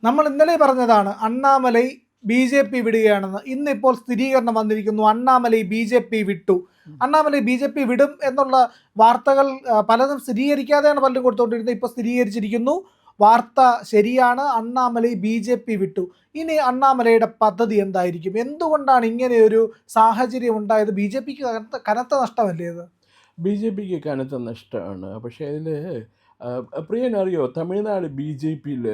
നമ്മൾ ഇന്നലെ പറഞ്ഞതാണ് അണ്ണാമലൈ ബി.ജെ.പി വിടുകയാണെന്ന്. ഇന്നിപ്പോൾ സ്ഥിരീകരണം വന്നിരിക്കുന്നു, അണ്ണാമലൈ ബി.ജെ.പി വിട്ടു. അണ്ണാമലൈ ബി.ജെ.പി വിടും എന്നുള്ള വാർത്തകൾ പലതും സ്ഥിരീകരിക്കാതെയാണ് പലരും കൊടുത്തുകൊണ്ടിരുന്നത്. ഇപ്പോൾ സ്ഥിരീകരിച്ചിരിക്കുന്നു, വാർത്ത ശരിയാണ്, അണ്ണാമലൈ ബി.ജെ.പി വിട്ടു. ഇനി അണ്ണാമലൈയുടെ പദ്ധതി എന്തായിരിക്കും? എന്തുകൊണ്ടാണ് ഇങ്ങനെയൊരു സാഹചര്യം ഉണ്ടായത്? ബി.ജെ.പിക്ക് കനത്ത നഷ്ടമല്ലേ ഇത്? ബി.ജെ.പിക്ക് കനത്ത നഷ്ടമാണ്. പക്ഷേ അതിൽ പ്രിയനറിയോ, തമിഴ്നാട് ബി.ജെ.പിയിൽ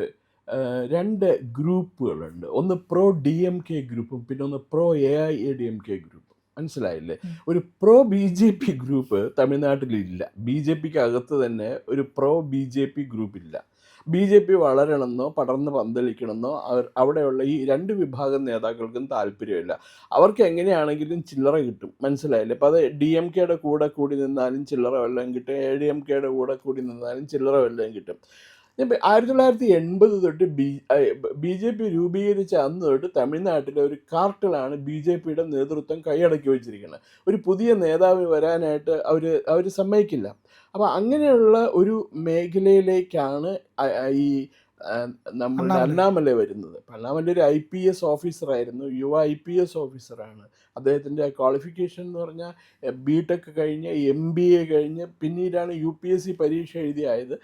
രണ്ട് ഗ്രൂപ്പുകളുണ്ട്. ഒന്ന് പ്രോ DMK ഗ്രൂപ്പും പിന്നെ ഒന്ന് പ്രോ AIADMK ഗ്രൂപ്പും. മനസ്സിലായില്ലേ? ഒരു പ്രോ BJP ഗ്രൂപ്പ് തമിഴ്നാട്ടിലില്ല. BJPക്ക് അകത്ത് തന്നെ ഒരു പ്രോ BJP ഗ്രൂപ്പില്ല. BJP വളരണമെന്നോ പടർന്ന് പന്തലിക്കണമെന്നോ അവിടെയുള്ള ഈ രണ്ട് വിഭാഗം നേതാക്കൾക്കും താല്പര്യമില്ല. അവർക്ക് എങ്ങനെയാണെങ്കിലും ചില്ലറ കിട്ടും. മനസ്സിലായില്ലേ? അപ്പോൾ അത് DMKയുടെ കൂടെ കൂടി നിന്നാലും ചില്ലറ വല്ലതും കിട്ടും, ADMKയുടെ കൂടെ കൂടി നിന്നാലും ചില്ലറ വല്ലതും കിട്ടും. 1980 തൊട്ട് BJP രൂപീകരിച്ച അന്ന് തൊട്ട് തമിഴ്നാട്ടിലെ ഒരു കാർട്ടലാണ് BJPയുടെ നേതൃത്വം കൈയടക്കി വെച്ചിരിക്കുന്നത്. ഒരു പുതിയ നേതാവ് വരാനായിട്ട് അവർ സമ്മതിക്കില്ല. അപ്പോൾ അങ്ങനെയുള്ള ഒരു മേഖലയിലേക്കാണ് ഈ നമ്മളുടെ അണ്ണാമലൈ വരുന്നത്. അണ്ണാമലൈ ഒരു IPS ഓഫീസറായിരുന്നു, യുവ IPS ഓഫീസറാണ്. അദ്ദേഹത്തിൻ്റെ ക്വാളിഫിക്കേഷൻ എന്ന് പറഞ്ഞാൽ BTech കഴിഞ്ഞ് MBA കഴിഞ്ഞ് പിന്നീടാണ് UPSC പരീക്ഷ എഴുതിയായത്.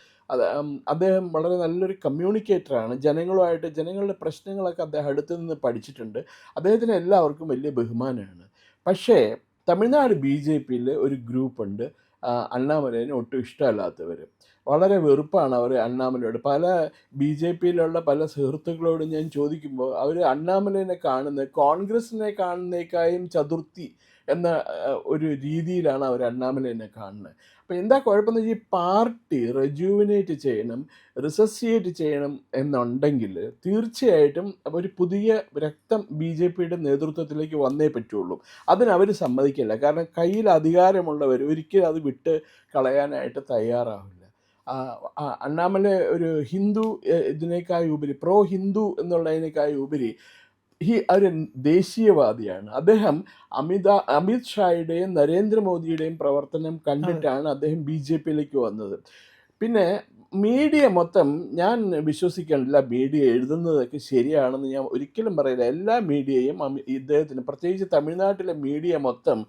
അദ്ദേഹം വളരെ നല്ലൊരു കമ്മ്യൂണിക്കേറ്ററാണ്. ജനങ്ങളുടെ പ്രശ്നങ്ങളൊക്കെ അദ്ദേഹം അടുത്ത് നിന്ന് പഠിച്ചിട്ടുണ്ട്. അദ്ദേഹത്തിന് എല്ലാവർക്കും വലിയ ബഹുമാനമാണ്. പക്ഷേ തമിഴ്നാട് BJPയിൽ ഒരു ഗ്രൂപ്പുണ്ട്, അണ്ണാമലൈനെ ഒട്ടും ഇഷ്ടമല്ലാത്തവർ. വളരെ വെറുപ്പാണ് അവർ അണ്ണാമലയോട്. പല BJPയിലുള്ള പല സുഹൃത്തുക്കളോടും ഞാൻ ചോദിക്കുമ്പോൾ അവർ അണ്ണാമലൈനെ കാണുന്നത് കോൺഗ്രസിനെ കാണുന്നേക്കായും ചതുർത്ഥി എന്ന ഒരു രീതിയിലാണ് അവർ അണ്ണാമലൈനെ കാണുന്നത്. അപ്പോൾ എന്താ കുഴപ്പമെന്ന് വെച്ചാൽ, ഈ പാർട്ടി റെജുവിനേറ്റ് ചെയ്യണം, റിസസിയേറ്റ് ചെയ്യണം എന്നുണ്ടെങ്കിൽ തീർച്ചയായിട്ടും ഒരു പുതിയ രക്തം BJPയുടെ നേതൃത്വത്തിലേക്ക് വന്നേ പറ്റുള്ളൂ. അതിനവർ സമ്മതിക്കില്ല. കാരണം കയ്യിൽ അധികാരമുള്ളവർ ഒരിക്കലും അത് വിട്ട് കളയാനായിട്ട് തയ്യാറാവില്ല. അണ്ണാമലൈ ഒരു ഹിന്ദു ഇതിനേക്കാൾ ഉപരി, പ്രോ ഹിന്ദു എന്നുള്ളതിനേക്കാൾ ഉപരി ഒരു ദേശീയവാദിയാണ്. അദ്ദേഹം അമിത് ഷായുടെയും നരേന്ദ്രമോദിയുടെയും പ്രവർത്തനം കണ്ടിട്ടാണ് അദ്ദേഹം BJPയിലേക്ക് വന്നത്. പിന്നെ മീഡിയ മൊത്തം ഞാൻ വിശ്വസിക്കണില്ല, മീഡിയ എഴുതുന്നതൊക്കെ ശരിയാണെന്ന് ഞാൻ ഒരിക്കലും പറയില്ല. എല്ലാ മീഡിയയും ഇദ്ദേഹത്തിന്, പ്രത്യേകിച്ച് തമിഴ്നാട്ടിലെ മീഡിയ മൊത്തം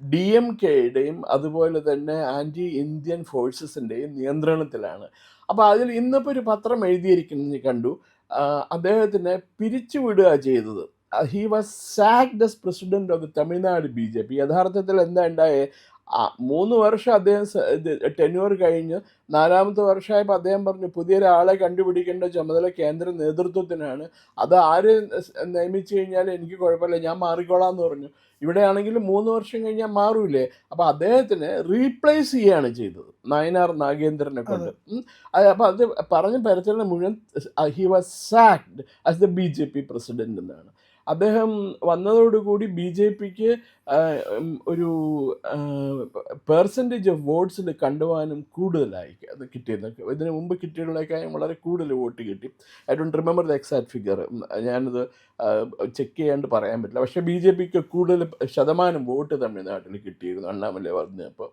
DMKയുടെയും അതുപോലെ തന്നെ ആൻറ്റി ഇന്ത്യൻ ഫോഴ്സസിൻ്റെയും നിയന്ത്രണത്തിലാണ്. അപ്പോൾ അതിൽ ഇന്നിപ്പോൾ ഒരു പത്രം എഴുതിയിരിക്കുന്നത് കണ്ടു, അദ്ദേഹത്തിനെ പിരിച്ചുവിടുക ചെയ്തത്. He was sacked as president of the Tamil Nadu BJP. യഥാർത്ഥത്തിൽ എന്താ ഉണ്ടായേ, 3 വർഷം അദ്ദേഹം ടെന്യൂർ കഴിഞ്ഞ് 4ാമത്തെ വർഷമായപ്പോൾ അദ്ദേഹം പറഞ്ഞു പുതിയൊരാളെ കണ്ടുപിടിക്കേണ്ട ചുമതല കേന്ദ്ര നേതൃത്വത്തിനാണ്, അത് ആര് നിയമിച്ചു കഴിഞ്ഞാൽ എനിക്ക് കുഴപ്പമില്ല, ഞാൻ മാറിക്കോളാം എന്ന് പറഞ്ഞു. ഇവിടെ ആണെങ്കിലും 3 വർഷം കഴിഞ്ഞാൽ മാറൂലേ. അപ്പോൾ അദ്ദേഹത്തിന് റീപ്ലേസ് ചെയ്യുകയാണ് ചെയ്തത് നയനാർ നാഗേന്ദ്രനെ കൊണ്ട്. അപ്പോൾ അത് പറഞ്ഞ പരത്തിലുള്ള മുഴുവൻ he was sacked as the BJP president എന്നാണ്. അദ്ദേഹം വന്നതോടുകൂടി BJPക്ക് ഒരു പെർസെൻറ്റേജ് ഓഫ് വോട്ട്സിൽ കണ്ടുപോകാനും കൂടുതലായി അത് കിട്ടിയത്. ഇതിന് മുമ്പ് കിട്ടിയതിനേക്കാളും വളരെ കൂടുതൽ വോട്ട് കിട്ടി. I don't remember the exact figure, ഞാനത് ചെക്ക് ചെയ്യാണ്ട് പറയാൻ പറ്റില്ല. പക്ഷേ BJPക്ക് കൂടുതൽ ശതമാനം വോട്ട് തമിഴ്നാട്ടിൽ കിട്ടിയിരുന്നു അണ്ണാമലൈ വന്നപ്പോൾ.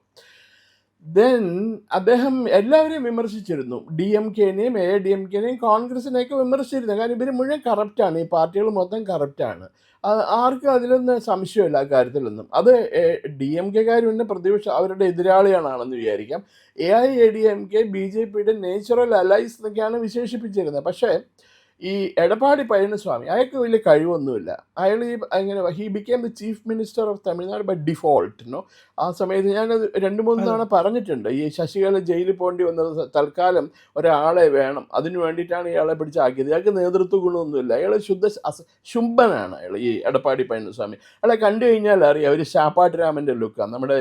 ദെൻ അദ്ദേഹം എല്ലാവരെയും വിമർശിച്ചിരുന്നു, DMKനെയും ADMKനെയും കോൺഗ്രസിനെയൊക്കെ വിമർശിച്ചിരുന്നു. കാരണം ഇവർ മുഴുവൻ കറപ്റ്റാണ്, ഈ പാർട്ടികൾ മൊത്തം കറപ്റ്റാണ്. ആർക്കും അതിലൊന്നും സംശയമില്ല ആ കാര്യത്തിലൊന്നും. അത് DMKക്കാർ പിന്നെ പ്രതിപക്ഷ അവരുടെ എതിരാളികളാണെന്ന് വിചാരിക്കാം. AIADMK BJPയുടെ നേച്ചുറൽ അലൈസ് എന്നൊക്കെയാണ് വിശേഷിപ്പിച്ചിരുന്നത്. പക്ഷേ ഈ എടപ്പാടി പഴനിസ്വാമി അയാൾക്ക് വലിയ കഴിവൊന്നുമില്ല. അയാൾ he became the chief minister of Tamil Nadu by default. ആ സമയത്ത് ഞാനത് 2-3 തവണ പറഞ്ഞിട്ടുണ്ട്, ഈ ശശികല ജയിലിൽ പോകേണ്ടി വന്നത് തൽക്കാലം ഒരാളെ വേണം, അതിന് വേണ്ടിയിട്ടാണ് ഇയാളെ പിടിച്ചാക്കിയത്. ഇയാൾക്ക് നേതൃത്വ ഗുണമൊന്നുമില്ല, അയാൾ ശുംഭനാണ് അയാൾ, ഈ എടപ്പാടി പഴനിസ്വാമി. അയാളെ കണ്ടു കഴിഞ്ഞാൽ അറിയാം, ഒരു ശാപ്പാട്ട് രാമൻ്റെ ലുക്കാണ്. നമ്മുടെ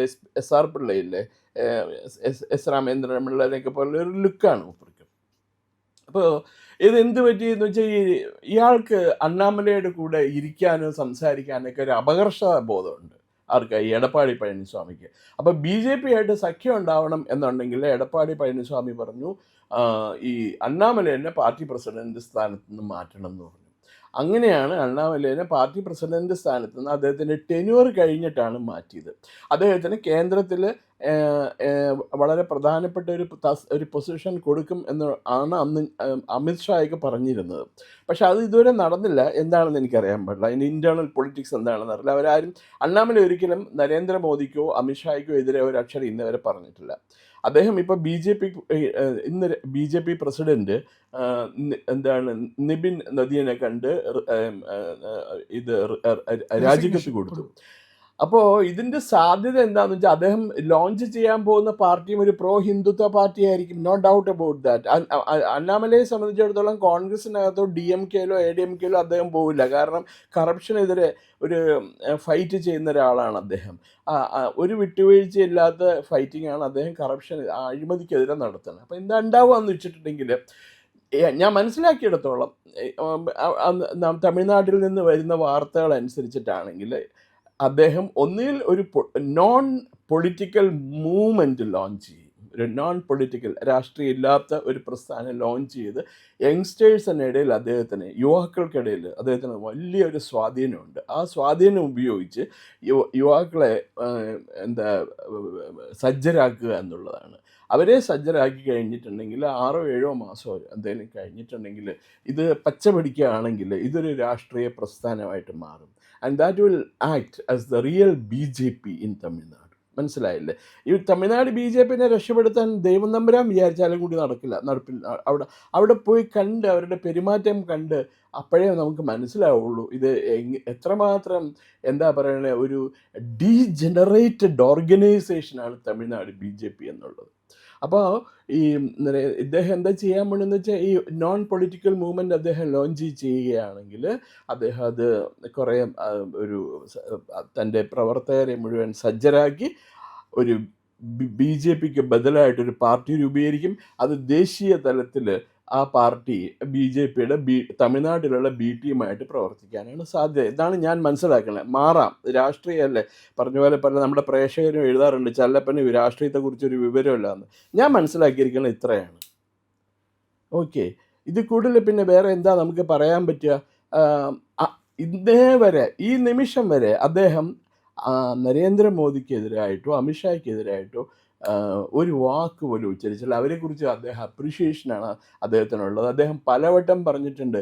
SR പിള്ളയില്ലേ, S രാമേന്ദ്രൻ പിള്ളേരെയൊക്കെ പോലെ ഒരു ലുക്കാണ് മൂപ്പർക്ക്. അപ്പോൾ ഇതെന്ത് പറ്റിയെന്ന് വെച്ചാൽ, ഇയാൾക്ക് അണ്ണാമലയുടെ കൂടെ ഇരിക്കാനോ സംസാരിക്കാനോ ഒക്കെ ഒരു അപകർഷതാ ബോധമുണ്ട്. ആർക്കാ? ഈ എടപ്പാടി പഴനിസ്വാമിക്ക്. അപ്പോൾ BJP ആയിട്ട് സഖ്യം ഉണ്ടാവണം എന്നുണ്ടെങ്കിൽ എടപ്പാടി പഴനിസ്വാമി പറഞ്ഞു ഈ അണ്ണാമലയെ പാർട്ടി പ്രസിഡന്റ് സ്ഥാനത്ത് നിന്ന് മാറ്റണം എന്ന് പറഞ്ഞു. അങ്ങനെയാണ് അണ്ണാമലൈനെ പാർട്ടി പ്രസിഡന്റ് സ്ഥാനത്ത് നിന്ന് അദ്ദേഹത്തിൻ്റെ ടെന്യൂർ കഴിഞ്ഞിട്ടാണ് മാറ്റിയത്. അദ്ദേഹത്തിന് കേന്ദ്രത്തിൽ വളരെ പ്രധാനപ്പെട്ട ഒരു പൊസിഷൻ കൊടുക്കും എന്ന് ആണ് അന്ന് അമിത്ഷായൊക്കെ പറഞ്ഞിരുന്നത്. പക്ഷെ അത് ഇതുവരെ നടന്നില്ല. എന്താണെന്ന് എനിക്കറിയാൻ പാടില്ല, അതിൻ്റെ ഇൻറ്റേർണൽ പൊളിറ്റിക്സ് എന്താണെന്ന് അറിയില്ല. അവരാരും അണ്ണാമലൈ ഒരിക്കലും നരേന്ദ്രമോദിക്കോ അമിത്ഷായ്ക്കോ എതിരെ ഒരു അക്ഷരം ഇന്നുവരെ പറഞ്ഞിട്ടില്ല. അദ്ദേഹം ഇപ്പോൾ ഇന്ന് ബി ജെ പി പ്രസിഡന്റ് എന്താണ് നിബിൻ നദീനെ കണ്ട് ഇത് രാജിക്കത്ത് കൊടുത്തു. അപ്പോൾ ഇതിൻ്റെ സാധ്യത എന്താണെന്ന് വെച്ചാൽ അദ്ദേഹം ലോഞ്ച് ചെയ്യാൻ പോകുന്ന പാർട്ടിയും ഒരു പ്രോ ഹിന്ദുത്വ പാർട്ടി ആയിരിക്കും, നോ ഡൗട്ട് അബൌട്ട് ദാറ്റ്. അണ്ണാമലയെ സംബന്ധിച്ചിടത്തോളം കോൺഗ്രസിനകത്തോ DMKയിലോ ADMKയിലോ അദ്ദേഹം പോവില്ല. കാരണം കറപ്ഷനെതിരെ ഒരു ഫൈറ്റ് ചെയ്യുന്ന ഒരാളാണ് അദ്ദേഹം. ഒരു വിട്ടുവീഴ്ചയില്ലാത്ത ഫൈറ്റിംഗ് ആണ് അദ്ദേഹം അഴിമതിക്കെതിരെ നടത്തുന്നത്. അപ്പോൾ എന്താ ഉണ്ടാവുക എന്ന് വെച്ചിട്ടുണ്ടെങ്കിൽ, ഞാൻ മനസ്സിലാക്കിയിടത്തോളം തമിഴ്നാട്ടിൽ നിന്ന് വരുന്ന വാർത്തകൾ അനുസരിച്ചിട്ടാണെങ്കിൽ അദ്ദേഹം ഒന്നിൽ ഒരു നോൺ പൊളിറ്റിക്കൽ മൂവ്മെൻറ്റ് ലോഞ്ച് ചെയ്യും. ഒരു നോൺ പൊളിറ്റിക്കൽ, രാഷ്ട്രീയം ഇല്ലാത്ത ഒരു പ്രസ്ഥാനം ലോഞ്ച് ചെയ്ത് യങ്സ്റ്റേഴ്സിനിടയിൽ യുവാക്കൾക്കിടയിൽ അദ്ദേഹത്തിന് വലിയൊരു സ്വാധീനമുണ്ട്. ആ സ്വാധീനം ഉപയോഗിച്ച് യുവാക്കളെ സജ്ജരാക്കുക എന്നുള്ളതാണ്. അവരെ സജ്ജരാക്കി കഴിഞ്ഞിട്ടുണ്ടെങ്കിൽ 6-7 മാസമോ എന്തെങ്കിലും കഴിഞ്ഞിട്ടുണ്ടെങ്കിൽ ഇത് പച്ച പിടിക്കുകയാണെങ്കിൽ ഇതൊരു രാഷ്ട്രീയ പ്രസ്ഥാനമായിട്ട് മാറും. And that will act as the real BJP in Tamil Nadu. മനസ്സിലായില്ലേ? ഈ തമിഴ്നാട് BJPനെ രക്ഷപ്പെടുത്താൻ ദൈവം നമ്പരാൻ വിചാരിച്ചാലും കൂടി നടപ്പിൽ. അവിടെ പോയി കണ്ട് അവരുടെ പെരുമാറ്റം കണ്ട് അപ്പോഴേ നമുക്ക് മനസ്സിലാവുള്ളൂ ഇത് എത്രമാത്രം എന്താ പറയുക ഒരു ഡീജനറേറ്റഡ് ഓർഗനൈസേഷനാണ് തമിഴ്നാട് BJP എന്നുള്ളത്. അപ്പോൾ ഇദ്ദേഹം എന്താ ചെയ്യാൻ പോണെന്ന് വെച്ചാൽ ഈ നോൺ പൊളിറ്റിക്കൽ മൂവ്മെൻറ്റ് അദ്ദേഹം ലോഞ്ച് ചെയ്യുകയാണെങ്കിൽ അദ്ദേഹം അത് കുറേ തൻ്റെ പ്രവർത്തകരെ മുഴുവൻ സജ്ജരാക്കി ഒരു BJPക്ക് ബദലായിട്ടൊരു പാർട്ടി രൂപീകരിക്കും. അത് ദേശീയ തലത്തിൽ ആ പാർട്ടി BJPയുടെ തമിഴ്നാട്ടിലുള്ള B ടീമായിട്ട് പ്രവർത്തിക്കാനാണ് സാധ്യത. ഇതാണ് ഞാൻ മനസ്സിലാക്കുന്നത്. മാറാം, രാഷ്ട്രീയമല്ലേ. പറഞ്ഞ പോലെ നമ്മുടെ പ്രേക്ഷകരും എഴുതാറുണ്ട് ചല്ലപ്പന് രാഷ്ട്രീയത്തെക്കുറിച്ചൊരു വിവരമില്ല എന്ന്. ഞാൻ മനസ്സിലാക്കിയിരിക്കുന്നത് ഇത്രയാണ്. ഓക്കെ, ഇത് കൂടുതൽ പിന്നെ വേറെ എന്താ നമുക്ക് പറയാൻ പറ്റുക? ഇന്നേ വരെ, ഈ നിമിഷം വരെ അദ്ദേഹം നരേന്ദ്രമോദിക്കെതിരായിട്ടോ അമിത്ഷായ്ക്കെതിരായിട്ടോ ഒരു വാക്ക് പോലും ഉച്ചരിച്ചില്ല. അവരെക്കുറിച്ച് അപ്രിഷിയേഷനാണ് അദ്ദേഹത്തിനുള്ളത്. അദ്ദേഹം പലവട്ടം പറഞ്ഞിട്ടുണ്ട്,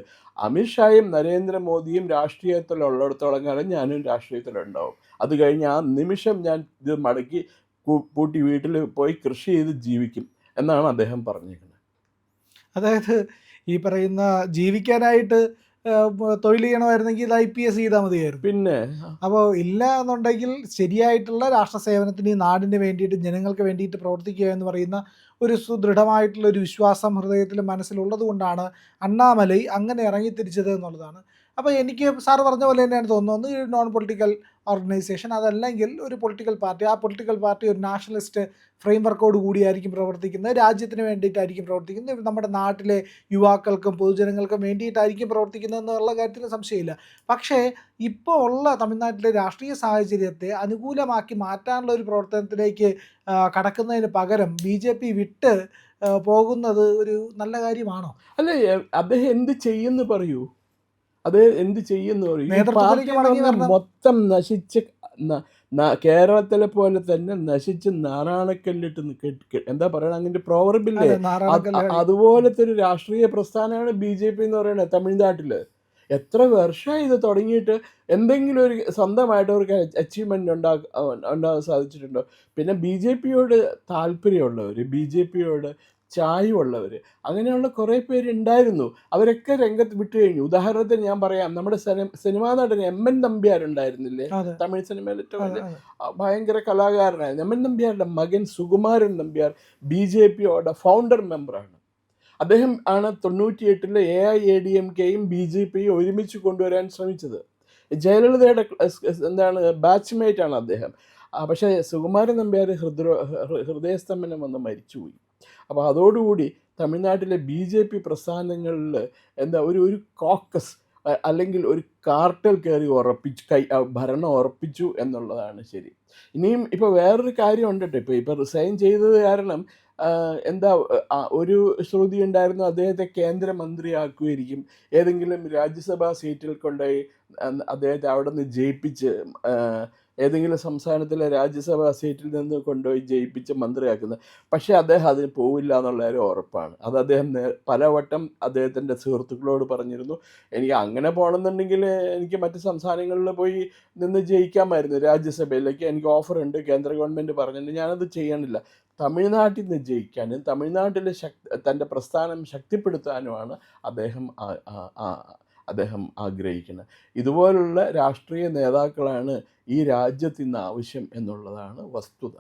അമിത്ഷായും നരേന്ദ്രമോദിയും രാഷ്ട്രീയത്തിലുള്ളിടത്തോളം കാലം ഞാനും രാഷ്ട്രീയത്തിലുണ്ടാവും. അത് കഴിഞ്ഞ് ആ നിമിഷം ഞാൻ ഇത് മടക്കി പൂട്ടി വീട്ടിൽ പോയി കൃഷി ചെയ്ത് ജീവിക്കും എന്നാണ് അദ്ദേഹം പറഞ്ഞിരിക്കുന്നത്. അതായത് ഈ പറയുന്ന ജീവിക്കാനായിട്ട് തൊഴിൽ ചെയ്യണമായിരുന്നെങ്കിൽ ഇത് IPS ചെയ്താൽ മതിയായിരുന്നു. പിന്നെ അപ്പോൾ ഇല്ല എന്നുണ്ടെങ്കിൽ ശരിയായിട്ടുള്ള രാഷ്ട്ര സേവനത്തിന് ഈ നാടിന് വേണ്ടിയിട്ട് ജനങ്ങൾക്ക് വേണ്ടിയിട്ട് പ്രവർത്തിക്കുക എന്ന് പറയുന്ന ഒരു സുദൃഢമായിട്ടുള്ള ഒരു വിശ്വാസം ഹൃദയത്തിലും മനസ്സിലുള്ളത് കൊണ്ടാണ് അണ്ണാമലൈ അങ്ങനെ ഇറങ്ങിത്തിരിച്ചത് എന്നുള്ളതാണ്. അപ്പോൾ എനിക്ക് സാറ് പറഞ്ഞ പോലെ തന്നെയാണ് തോന്നുന്നത്, ഈ നോൺ പൊളിറ്റിക്കൽ ഓർഗനൈസേഷൻ അതല്ലെങ്കിൽ ഒരു പൊളിറ്റിക്കൽ പാർട്ടി, ആ പൊളിറ്റിക്കൽ പാർട്ടി ഒരു നാഷണലിസ്റ്റ് ഫ്രെയിം വർക്കോട് കൂടിയായിരിക്കും പ്രവർത്തിക്കുന്നത്, രാജ്യത്തിന് വേണ്ടിയിട്ടായിരിക്കും പ്രവർത്തിക്കുന്നത്, നമ്മുടെ നാട്ടിലെ യുവാക്കൾക്കും പൊതുജനങ്ങൾക്കും വേണ്ടിയിട്ടായിരിക്കും പ്രവർത്തിക്കുന്നത് എന്നുള്ള കാര്യത്തിൽ സംശയമില്ല. പക്ഷേ ഇപ്പോൾ ഉള്ള തമിഴ്നാട്ടിലെ രാഷ്ട്രീയ സാഹചര്യത്തെ അനുകൂലമാക്കി മാറ്റാനുള്ള ഒരു പ്രവർത്തനത്തിലേക്ക് കടക്കുന്നതിന് പകരം BJP വിട്ട് പോകുന്നത് ഒരു നല്ല കാര്യമാണോ? അല്ലേ, അദ്ദേഹം എന്ത് ചെയ്യുമെന്ന് പറയൂ. അത് എന്ത് ചെയ്യുന്നു പറയും. മൊത്തം നശിച്ച് കേരളത്തിലെ പോലെ തന്നെ നശിച്ച് നാരായണക്കല്ലിട്ട് എന്താ പറയണ, അങ്ങനെ പ്രോവർബില്ലേ, അതുപോലത്തെ ഒരു രാഷ്ട്രീയ പ്രസ്ഥാനമാണ് BJP എന്ന് പറയുന്നത് തമിഴ്നാട്ടിൽ. എത്ര വർഷമായി ഇത് തുടങ്ങിയിട്ട്? എന്തെങ്കിലും ഒരു സ്വന്തമായിട്ട് ഒരു അച്ചീവ്മെൻ്റ് ഉണ്ടാകാൻ സാധിച്ചിട്ടുണ്ടോ? പിന്നെ BJPയോട് താല്പര്യമുള്ളവർ, BJPയോട് ചായവുള്ളവർ, അങ്ങനെയുള്ള കുറേ പേരുണ്ടായിരുന്നു. അവരൊക്കെ രംഗത്ത് വിട്ടു കഴിഞ്ഞു. ഉദാഹരണത്തിന് ഞാൻ പറയാം, നമ്മുടെ സിനിമാ നടൻ MN നമ്പ്യാരുണ്ടായിരുന്നില്ലേ, തമിഴ് സിനിമയിൽ ഏറ്റവും വലിയ ഭയങ്കര കലാകാരനായിരുന്നു. MN നമ്പ്യാരുടെ മകൻ സുകുമാരൻ നമ്പ്യാർ BJPയോടെ ഫൗണ്ടർ മെമ്പറാണ്. അദ്ദേഹം ആണ് 98 AIADMKയും BJPയും ഒരുമിച്ച് കൊണ്ടുവരാൻ ശ്രമിച്ചത്. ജയലളിതയുടെ ബാച്ച്മേറ്റ് ആണ് അദ്ദേഹം. പക്ഷേ സുകുമാരൻ നമ്പ്യാർ ഹൃദയസ്തംഭനം വന്ന് മരിച്ചുപോയി. അപ്പോൾ അതോടുകൂടി തമിഴ്നാട്ടിലെ BJP പ്രസ്ഥാനങ്ങളിൽ ഒരു കോക്കസ് അല്ലെങ്കിൽ ഒരു കാർട്ടൽ കയറി ഭരണം ഉറപ്പിച്ചു എന്നുള്ളതാണ് ശരി. ഇനിയും ഇപ്പോൾ വേറൊരു കാര്യം ഉണ്ട് കേട്ടോ. ഇപ്പോൾ റിസൈൻ ചെയ്തത് കാരണം എന്താ ഒരു ശ്രുതി ഉണ്ടായിരുന്നു, അദ്ദേഹത്തെ കേന്ദ്രമന്ത്രിയാക്കുമായിരിക്കും, ഏതെങ്കിലും രാജ്യസഭാ സീറ്റിൽ കൊണ്ടുപോയി അദ്ദേഹത്തെ അവിടെ നിന്ന് ജയിപ്പിച്ച്, ഏതെങ്കിലും സംസ്ഥാനത്തിലെ രാജ്യസഭാ സീറ്റിൽ നിന്ന് കൊണ്ടുപോയി ജയിപ്പിച്ച് മന്ത്രിയാക്കുന്നത്. പക്ഷേ അദ്ദേഹം അതിന് പോവില്ല എന്നുള്ള കാര്യം ഉറപ്പാണ്. അത് അദ്ദേഹം പലവട്ടം അദ്ദേഹത്തിൻ്റെ സുഹൃത്തുക്കളോട് പറഞ്ഞിരുന്നു. എനിക്ക് അങ്ങനെ പോകണമെന്നുണ്ടെങ്കിൽ എനിക്ക് മറ്റ് സംസ്ഥാനങ്ങളിൽ പോയി നിന്ന് ജയിക്കാമായിരുന്നു, രാജ്യസഭയിലേക്ക് എനിക്ക് ഓഫർ ഉണ്ട്, കേന്ദ്ര ഗവൺമെൻറ് പറഞ്ഞിട്ടുണ്ട്, ഞാനത് ചെയ്യണില്ല. തമിഴ്നാട്ടിൽ നിന്ന് ജയിക്കാനും തമിഴ്നാട്ടിലെ തൻ്റെ പ്രസ്ഥാനം ശക്തിപ്പെടുത്താനുമാണ് അദ്ദേഹം അദ്ദേഹം ആഗ്രഹിക്കുന്നത്. ഇതുപോലുള്ള രാഷ്ട്രീയ നേതാക്കളാണ് ഈ രാജ്യത്തിന് ആവശ്യം എന്നുള്ളതാണ് വസ്തുത.